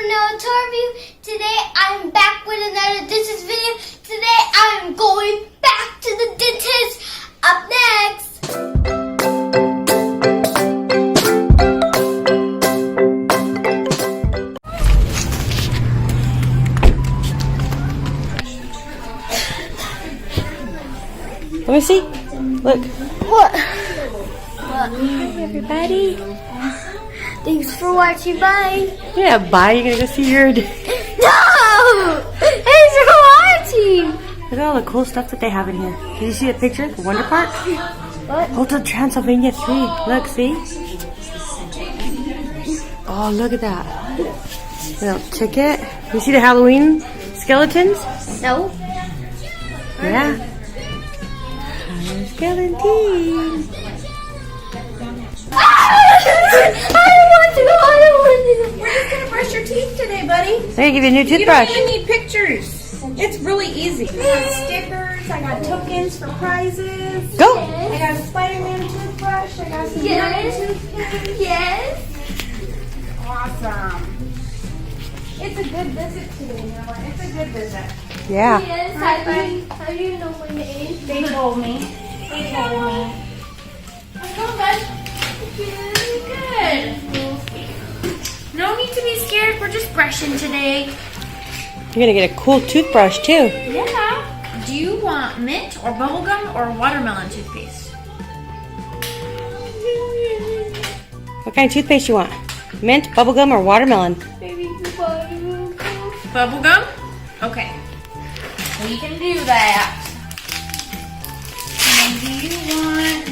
another tour review. Today I'm back with another dentist video. Today I'm going back to the dentist. Up next. Let me see. Look. What? Hi, everybody. Thanks for watching. Bye. Yeah, bye. You're gonna go see your. Look No! Thanks for watching. at all the cool stuff that they have in here. Did you see the picture? The Wonder Park? What? Hotel Transylvania 3. Look, see? Oh, look at that. Little ticket. You see the Halloween skeletons? No. Yeah. Skeleton. I don't want to. We're just gonna brush your teeth today, buddy. They're gonna give you a new You don't toothbrush. even need pictures. It's really easy. I got stickers. I got tokens for prizes. Go. I got a Spider-Man toothbrush. I got some Yes. toothpaste. Yes. Awesome. It's a good visit today, Noah. It's a good visit. Yeah. Yes. How do you know my name? They told me. They told me. Come on, bud. Good. No need to be scared. We're just brushing today. You're gonna get a cool toothbrush too. Yeah. Do you want mint or bubblegum or watermelon toothpaste? What kind of toothpaste you want? Mint, bubblegum, or watermelon? Bubblegum? Okay. We can do that. And do you want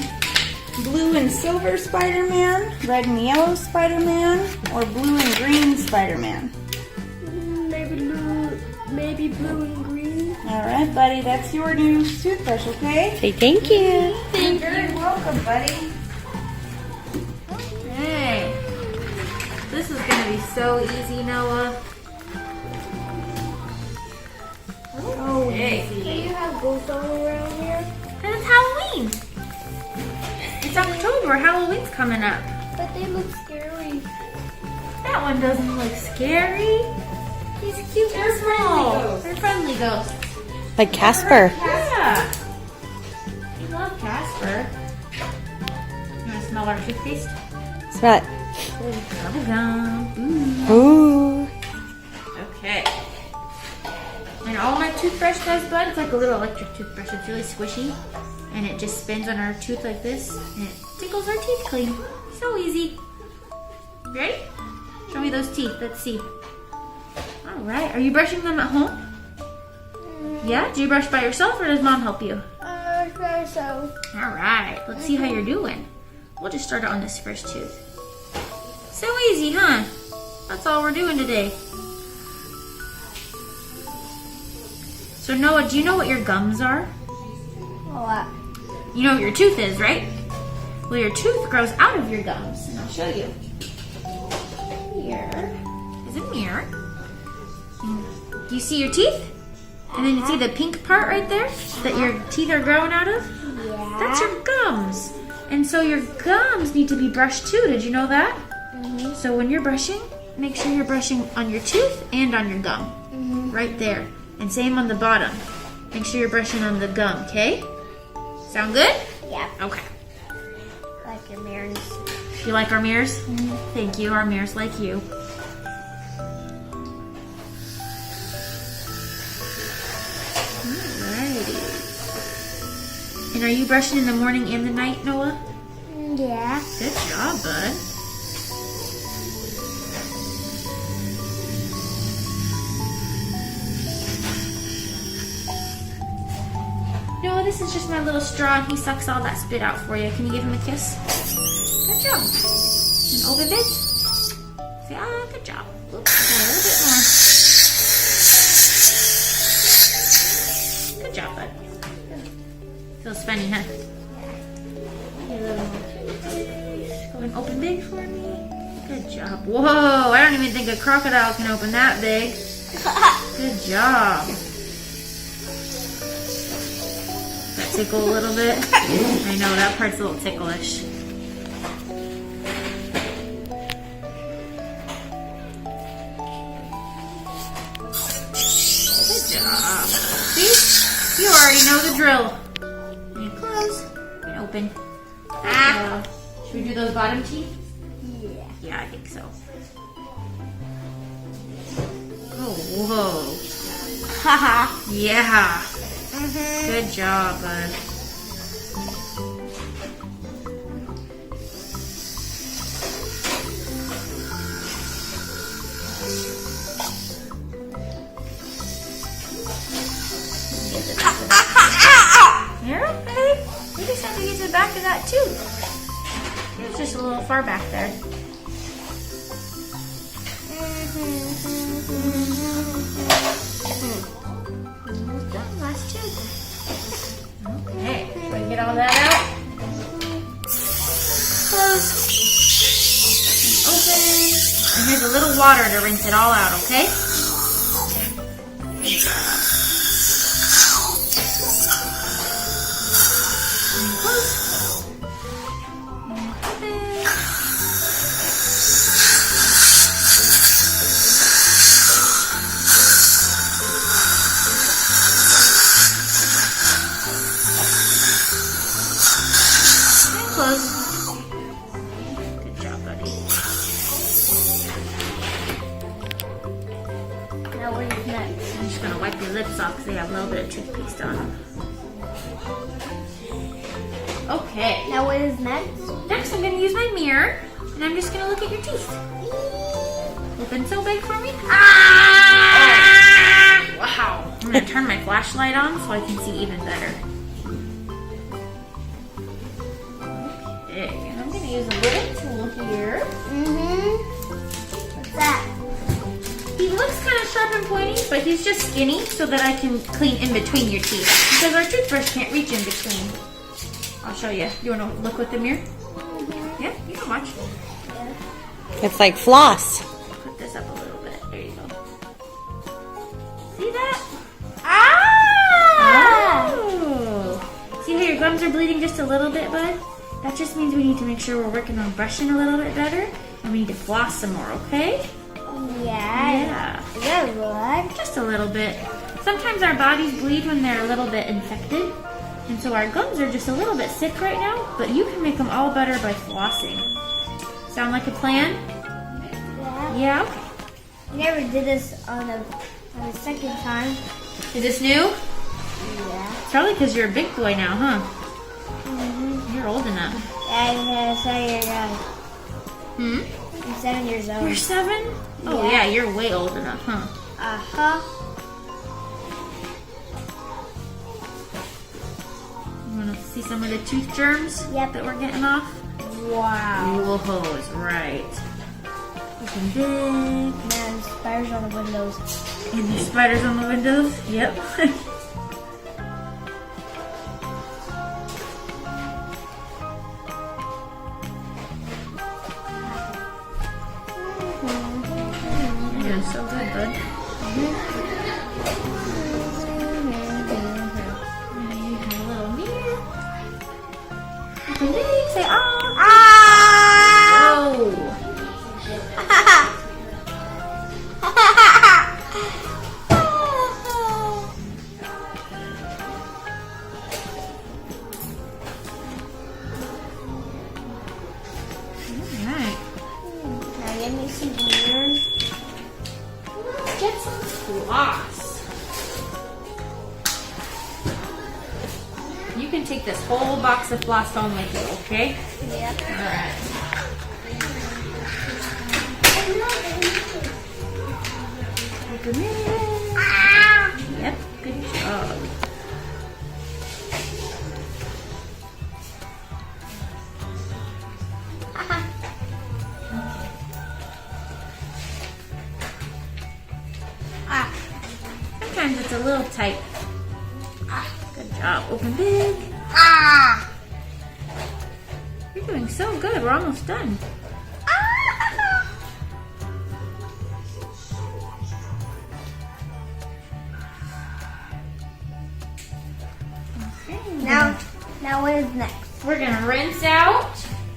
Blue and silver Spider-Man, red and yellow Spider-Man, or blue and green Spider-Man? Maybe blue and green. All right, buddy. That's your new toothbrush, okay? Say thank you. You're very welcome, buddy. Hey. This is gonna be so easy, Noah. Oh, Hey. Do you have ghosts all around here? And it's Halloween. It's October. Halloween's coming up. But they look scary. That one doesn't look scary. He's cute and small. They're friendly ghosts. Like Casper. Yeah. You love Casper. You want to smell our toothpaste? Smell it. Bubblegum. Ooh. Okay. And all my toothbrush does, bud, it's like a little electric toothbrush. It's really squishy. And it just spins on our tooth like this. And it tickles our teeth clean. So easy. Ready? Show me those teeth. Let's see. All right. Are you brushing them at home? Yeah? Do you brush by yourself or does mom help you? So. All right. Let's see how you're doing. We'll just start on this first tooth. So easy, huh? That's all we're doing today. So Noah, do you know what your gums are? What? You know what your tooth is, right? Well, your tooth grows out of your gums, and I'll show you. Here is a mirror. And do you see your teeth? And then you see the pink part right there that your teeth are growing out of? Yeah. That's your gums. And so your gums need to be brushed too. Did you know that? Mm-hmm. So when you're brushing, make sure you're brushing on your tooth and on your gum. Mm-hmm. Right there. And same on the bottom. Make sure you're brushing on the gum, okay? Sound good? Yeah. Okay. Like your mirrors. You like our mirrors? Thank you. Our mirrors like you. Alrighty. And are you brushing in the morning and the night, Noah? Yeah. Good job, bud. Noah, this is just my little straw and he sucks all that spit out for you. Can you give him a kiss? Good job. And open it. Say, ah, good job. Oops, a little bit more. Good job, bud. Feels funny, huh? Go and open big for me. Good job. Whoa, I don't even think a crocodile can open that big. Good job. That tickle a little bit? I know, that part's a little ticklish. job. See? You already know the drill. And you close and open. Should we do those bottom teeth? Yeah. Yeah, I think so. Oh, whoa. Haha. Yeah. Good job, bud. You're okay. You just have to get to the back of that tooth. It's just a little far back there. Almost done. Last tooth. Okay. So we get all that out. Close. And open. And here's a little water to rinse it all out, okay? Close. Good job, buddy. Now what is next? I'm just gonna wipe your lips off because they have a little bit of toothpaste on them. Okay. Now what is next? Next, I'm gonna use my mirror and I'm just gonna look at your teeth. Open so big for me. Ah! Oh, wow. I'm gonna turn my flashlight on so I can see even better. Okay, and I'm gonna use a little tool here. What's that? He looks kind of sharp and pointy, but he's just skinny so that I can clean in between your teeth because our toothbrush can't reach in between. I'll show you. You want to look with the mirror? Yeah, you can watch. It's like floss. Put this up a little bit. There you go. See that? Ah! Oh! See how your gums are bleeding just a little bit, bud? That just means we need to make sure we're working on brushing a little bit better, and we need to floss some more, okay? Yeah. Yeah. Is that blood? Just a little bit. Sometimes our bodies bleed when they're a little bit infected, and so our gums are just a little bit sick right now, but you can make them all better by flossing. Sound like a plan? Yeah. Yeah, okay. I never did this on the second time. Is this new? Yeah. It's probably because you're a big boy now, huh? You're old enough. I'm 7 years old. Hmm? I'm 7 years old. You're 7? Oh yeah, you're way old enough, huh? Uh-huh. You want to see some of the tooth germs Yep. that we're getting off? Wow. Whoa, right. Open big. Man, spiders on the windows. And the spiders on the windows? Yep. You're doing so good, bud. And you have a little mirror. Open big, say ah. Whoa. Alright. Now let me see here. Get some floss. You can take this whole box of floss home with you, okay? Yep. Alright. Open it. Yep, good job. Sometimes it's a little tight. Good job. Open big. You're doing so good. We're almost done. Okay. Now what is next? We're gonna rinse out.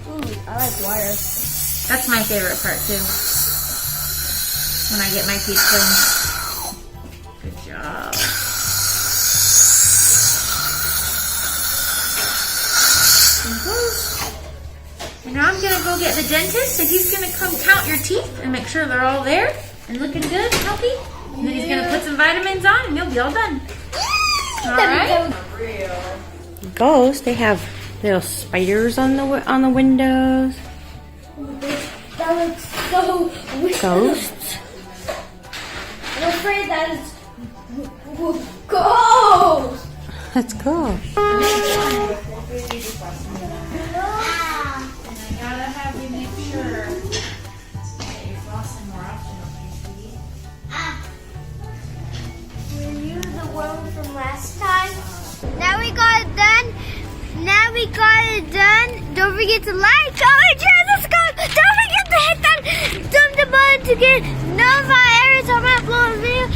Ooh, I like wire. That's my favorite part too. When I get my teeth cleaned. Good job. And now I'm gonna go get the dentist, and he's gonna come count your teeth and make sure they're all there and looking good, healthy. And then he's gonna put some vitamins on, and you'll be all done. All right. Ghosts, they have little spiders on the windows. That looks so weird. Ghosts. I'm afraid that is ghost. That's cool. And I gotta have you make sure that you're flossing more often, okay, sweetie? Were you the one from last time? Now we got it done. Don't forget to like, comment, share, subscribe. Don't forget to hit that button to get notified every time I upload a video.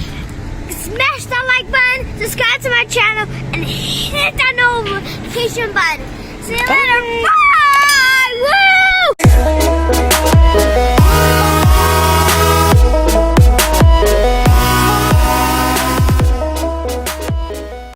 Smash that like button, subscribe to my channel, and hit that notification button. See you later. Bye.